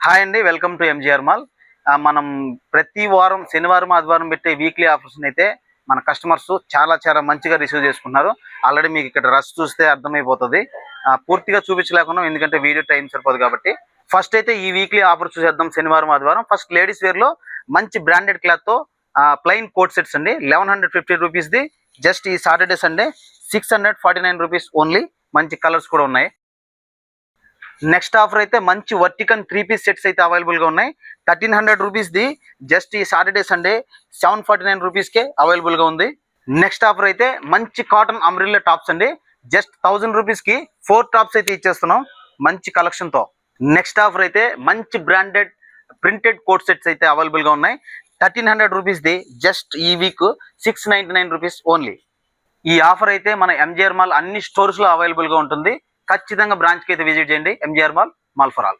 Hi అండి, welcome to MGR mall. మనం ప్రతి వారం శనివారం ఆదివారం పెట్టే వీక్లీ ఆఫర్స్ అయితే మన కస్టమర్స్ చాలా చాలా మంచిగా రిసీవ్ చేసుకున్నారు. ఆల్రెడీ మీకు ఇక్కడ రష్ చూస్తే అర్థమైపోతుంది. పూర్తిగా చూపించలేకున్నాం ఎందుకంటే వీడియో టైం సరిపోదు కాబట్టి. ఫస్ట్ అయితే ఈ వీక్లీ ఆఫర్ చూసేద్దాం శనివారం ఆదివారం. ఫస్ట్ లేడీస్ వేర్లో మంచి బ్రాండెడ్ క్లాత్తో ప్లెయిన్ కోట్ సెట్స్ అండి, 1150 రూపీస్ది. జస్ట్ ఈ సాటర్డే సండే 649 రూపీస్ ఓన్లీ. మంచి కలర్స్ కూడా ఉన్నాయి. నెక్స్ట్ ఆఫర్ అయితే మంచి వర్టికన్ 3 పీస్ సెట్స్ అయితే అవైలబుల్గా ఉన్నాయి. 1300 రూపీస్ది. జస్ట్ ఈ సాటర్డే సండే 749 రూపీస్కే అవైలబుల్గా ఉంది. నెక్స్ట్ ఆఫర్ అయితే మంచి కాటన్ అంబ్రెల్లా టాప్స్ అండి. జస్ట్ 1000 రూపీస్కి 4 టాప్స్ అయితే ఇచ్చేస్తున్నాం మంచి కలెక్షన్తో. నెక్స్ట్ ఆఫర్ అయితే మంచి బ్రాండెడ్ ప్రింటెడ్ కోట్ సెట్స్ అయితే అవైలబుల్గా ఉన్నాయి. 1300 రూపీస్ది. జస్ట్ ఈ వీక్ 699 రూపీస్ ఓన్లీ. ఈ ఆఫర్ అయితే మన ఎంజీఆర్ మాల్ అన్ని స్టోర్స్లో అవైలబుల్గా ఉంటుంది. ఖచ్చితంగా బ్రాంచ్కి అయితే విజిట్ చేయండి. MGR mall, mall for all.